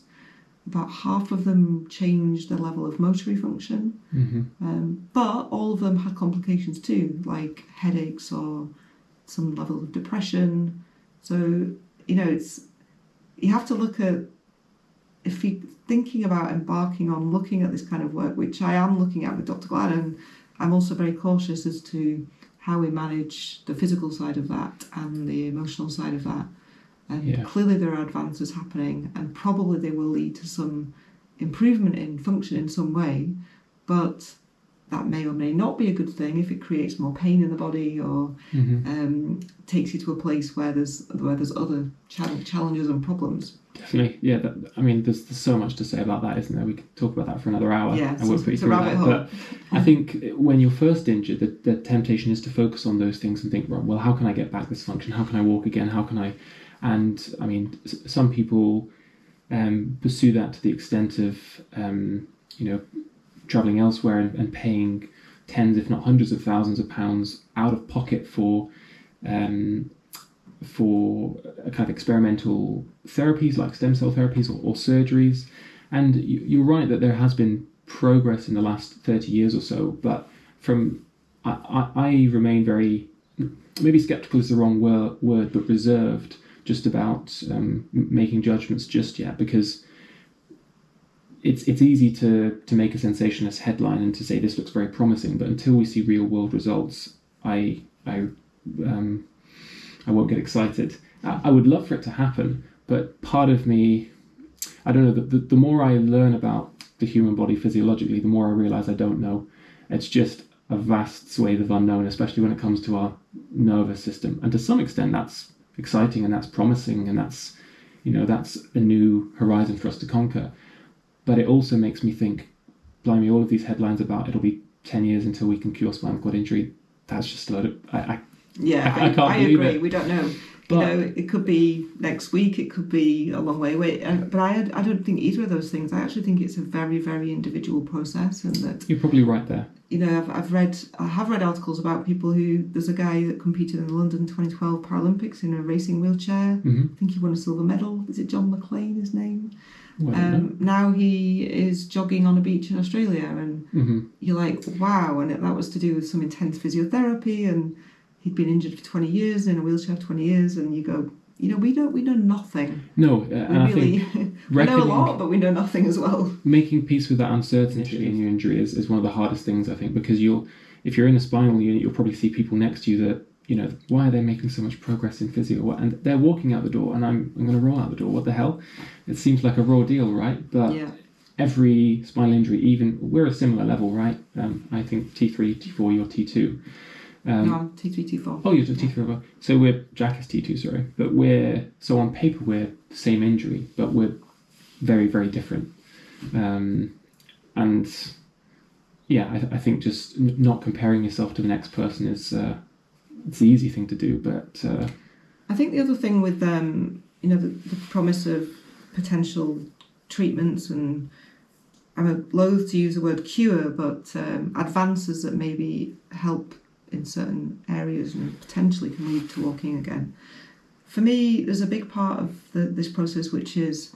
About half of them changed their level of motor function, but all of them had complications too, like headaches or some level of depression. So, you have to look at, if you're thinking about embarking on looking at this kind of work, which I am looking at with Dr. Gladden, I'm also very cautious as to how we manage the physical side of that and the emotional side of that. And clearly there are advances happening, and probably they will lead to some improvement in function in some way, but that may or may not be a good thing if it creates more pain in the body or takes you to a place where there's other challenges and problems. Definitely, yeah. There's so much to say about that, isn't there? We could talk about that for another hour. Yeah, I won't put you through that. But I think when you're first injured, the temptation is to focus on those things and think, right, well, how can I get back this function? How can I walk again? How can I? And I mean, some people pursue that to the extent of travelling elsewhere and paying tens, if not hundreds of thousands of pounds out of pocket for a kind of experimental therapies like stem cell therapies or surgeries. And you're right that there has been progress in the last 30 years or so, but I remain very, maybe skeptical is the wrong word, but reserved just about making judgments just yet, because it's easy to make a sensationalist headline and to say this looks very promising, but until we see real world results, I won't get excited. I would love for it to happen, but part of me, I don't know, the more I learn about the human body physiologically, the more I realise I don't know. It's just a vast swathe of unknown, especially when it comes to our nervous system. And to some extent that's exciting and that's promising and that's a new horizon for us to conquer. But it also makes me think, blimey, all of these headlines about it'll be 10 years until we can cure spinal cord injury, that's just a load of... I can't believe agree. it. We don't know. But, it could be next week, it could be a long way away. But I don't think either of those things. I actually think it's a very, very individual process, and that... You're probably right there. I have read articles about people who... There's a guy that competed in the London 2012 Paralympics in a racing wheelchair. I think he won a silver medal. Is it John McLean, his name? Well, now he is jogging on a beach in Australia, and you're like, wow, and that was to do with some intense physiotherapy, and he'd been injured for 20 years in a wheelchair for 20 years, and you go, we know nothing. No, and really, I think we know a lot, but we know nothing as well. Making peace with that uncertainty in your injury is one of the hardest things, I think, because if you're in a spinal unit, you'll probably see people next to you that, why are they making so much progress in physio? And they're walking out the door, and I'm going to roll out the door. What the hell? It seems like a raw deal, right? But every spinal injury, we're a similar level, right? I think T3, T4, you're T2. No, I'm T3, T4. Oh, you're T3. So Jack is T2, sorry. But so on paper, we're the same injury, but we're very, very different. And yeah, I think just not comparing yourself to the next person is... it's the easy thing to do, but... I think the other thing with, the promise of potential treatments, and I'm loath to use the word cure, but advances that maybe help in certain areas and potentially can lead to walking again. For me, there's a big part of this process, which is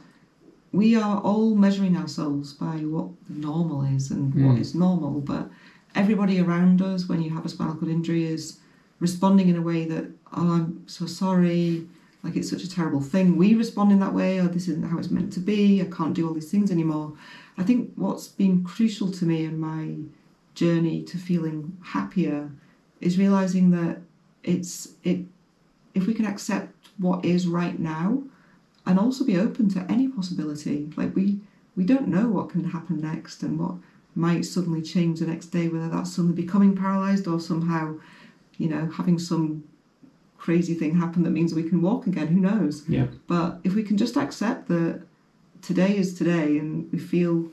we are all measuring ourselves by what the normal is and what is normal, but everybody around us, when you have a spinal cord injury, is responding in a way that, oh, I'm so sorry, like it's such a terrible thing. We respond in that way, or this isn't how it's meant to be, I can't do all these things anymore. I think what's been crucial to me in my journey to feeling happier is realising that if we can accept what is right now and also be open to any possibility, like we don't know what can happen next and what might suddenly change the next day, whether that's suddenly becoming paralysed or somehow having some crazy thing happen that means we can walk again, who knows? Yeah. But if we can just accept that today is today and we feel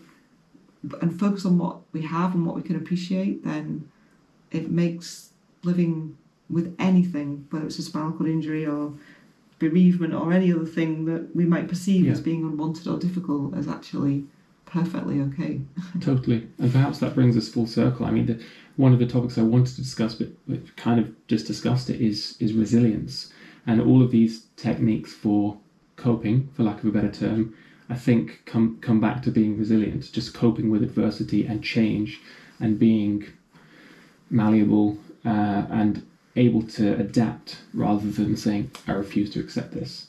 and focus on what we have and what we can appreciate, then it makes living with anything, whether it's a spinal cord injury or bereavement or any other thing that we might perceive as being unwanted or difficult, as actually perfectly okay. Totally. And perhaps that brings us full circle. I mean, one of the topics I wanted to discuss, but kind of just discussed it, is resilience. And all of these techniques for coping, for lack of a better term, I think come back to being resilient, just coping with adversity and change and being malleable and able to adapt rather than saying, I refuse to accept this.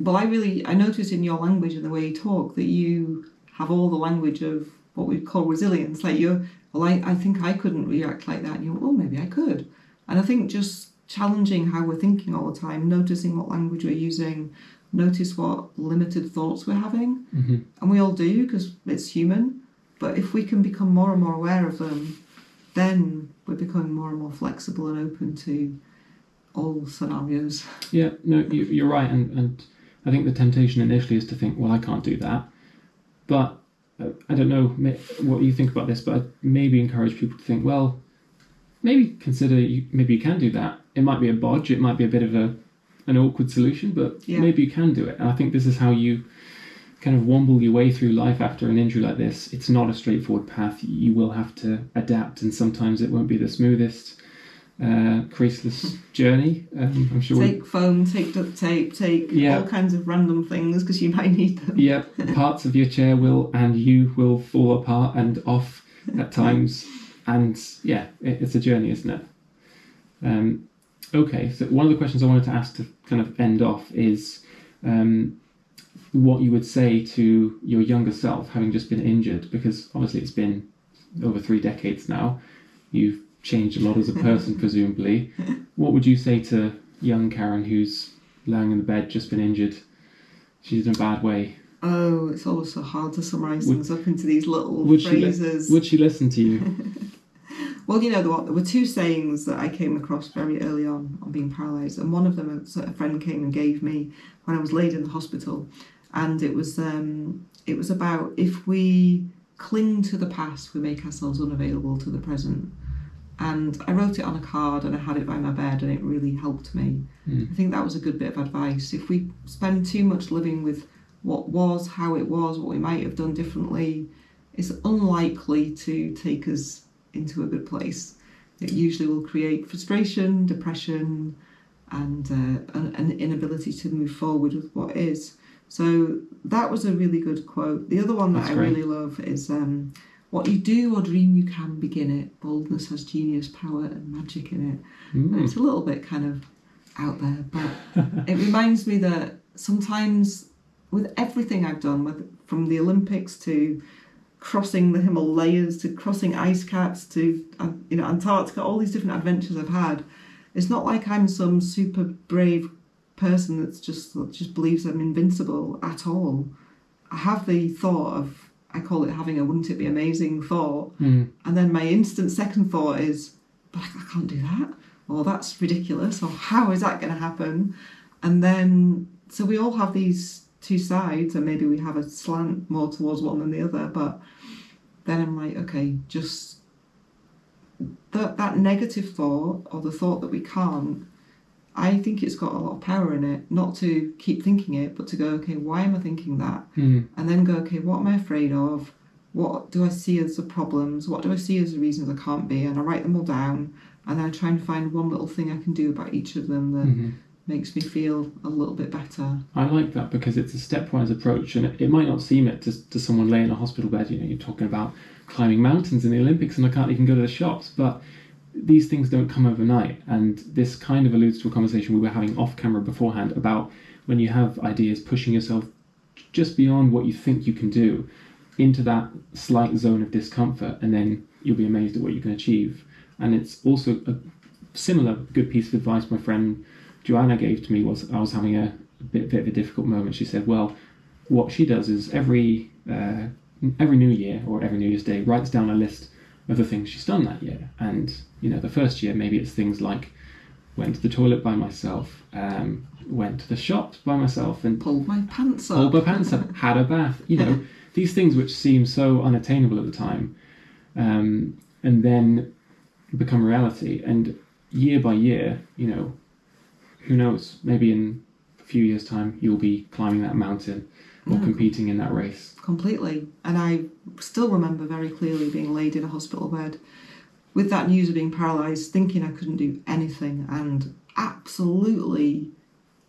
Well, I notice in your language and the way you talk that you have all the language of what we call resilience. Like I think I couldn't react like that. And you're, maybe I could. And I think just challenging how we're thinking all the time, noticing what language we're using, notice what limited thoughts we're having. Mm-hmm. And we all do, because it's human. But if we can become more and more aware of them, then we're becoming more and more flexible and open to all scenarios. Yeah, no, you're right. And I think the temptation initially is to think, well, I can't do that. But I don't know what you think about this, but I'd maybe encourage people to think, well, maybe consider maybe you can do that. It might be a bodge, it might be a bit of an awkward solution, but maybe you can do it. And I think this is how you kind of womble your way through life after an injury like this. It's not a straightforward path. You will have to adapt, and sometimes it won't be the smoothest, creaseless journey. I'm sure. Take foam, take duct tape, take all kinds of random things because you might need them. Yeah, parts of your chair you will fall apart and off at times. And yeah, it's a journey, isn't it? Okay, so one of the questions I wanted to ask to kind of end off is what you would say to your younger self having just been injured, because obviously it's been over 3 decades now. You've changed a lot as a person, presumably. What would you say to young Karen who's lying in the bed, just been injured? She's in a bad way. Oh, it's always so hard to summarise things up into these little phrases. Would she listen to you? Well, you know what? There were 2 sayings that I came across very early on being paralysed, and one of them a friend came and gave me when I was laid in the hospital, and it was about if we cling to the past, we make ourselves unavailable to the present. And I wrote it on a card and I had it by my bed, and it really helped me. I think that was a good bit of advice. If we spend too much living with what was, how it was, what we might have done differently, it's unlikely to take us into a good place. It usually will create frustration, depression, and an inability to move forward with what is. So that was a really good quote. The other one that I really love is what you do or dream you can, begin it. Boldness has genius, power and magic in it. And it's a little bit kind of out there, but it reminds me that sometimes with everything I've done, from the Olympics to crossing the Himalayas to crossing ice caps to Antarctica, all these different adventures I've had, it's not like I'm some super brave person that just believes I'm invincible at all. I have the thought of, I call it having a wouldn't it be amazing thought, and then my instant second thought is, but I can't do that, or that's ridiculous, or how is that going to happen? And then so we all have these 2 sides, and maybe we have a slant more towards one than the other, but then I'm like, okay, just that negative thought, or the thought that we can't, I think it's got a lot of power in it, not to keep thinking it, but to go, okay, why am I thinking that? And then go, okay, what am I afraid of? What do I see as the problems? What do I see as the reasons I can't be? And I write them all down, and then I try and find one little thing I can do about each of them that makes me feel a little bit better. I like that because it's a stepwise approach, and it might not seem it to someone laying in a hospital bed. You're talking about climbing mountains in the Olympics and I can't even go to the shops, but these things don't come overnight. And this kind of alludes to a conversation we were having off camera beforehand about when you have ideas, pushing yourself just beyond what you think you can do into that slight zone of discomfort, and then you'll be amazed at what you can achieve. And it's also a similar good piece of advice my friend Joanna gave to me was I was having a bit of a difficult moment. She said, well, what she does is every New Year or every New Year's Day writes down a list of the things she's done that year. And, the first year, maybe it's things like went to the toilet by myself, went to the shops by myself, and pulled my pants up, had a bath, these things which seem so unattainable at the time, and then become reality. And year by year, who knows, maybe in a few years' time, you'll be climbing that mountain or competing in that race. Completely. And I still remember very clearly being laid in a hospital bed with that news of being paralysed, thinking I couldn't do anything, and absolutely,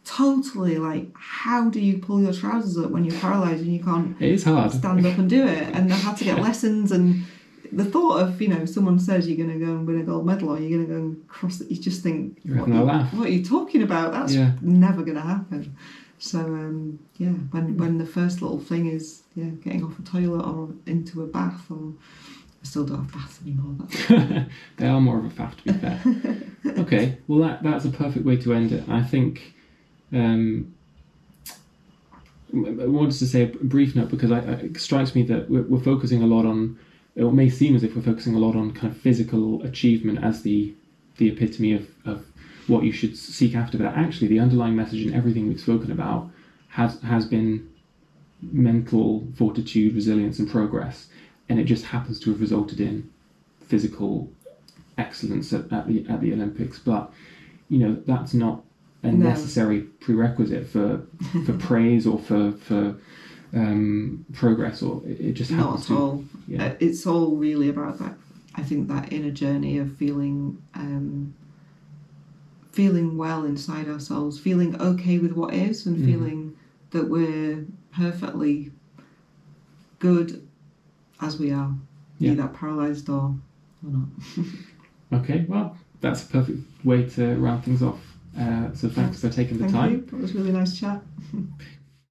totally like, how do you pull your trousers up when you're paralysed and you can't it is hard. Stand up and do it? And I had to get lessons, and the thought of, someone says you're going to go and win a gold medal or you're going to go and cross it, you just think, you're having a laugh. What are you talking about? That's never going to happen. So, when the first little thing is, getting off a toilet or into a bath, or I still don't have baths anymore. They are more of a faff, to be fair. Okay, well that's a perfect way to end it. I think I wanted to say a brief note because it strikes me that we're focusing a lot on, it may seem as if we're focusing a lot on kind of physical achievement as the epitome of what you should seek after, but actually the underlying message in everything we've spoken about has been mental fortitude, resilience, and progress, and it just happens to have resulted in physical excellence at the Olympics. But that's not a necessary prerequisite for praise or for progress, or it just happens. Not at all. Yeah. It's all really about that. I think that inner journey of feeling well inside ourselves, feeling okay with what is, and feeling that we're perfectly good as we are, be that paralysed or not. Okay, well, that's a perfect way to round things off. So thanks for taking the time. Thank you. It was a really nice chat.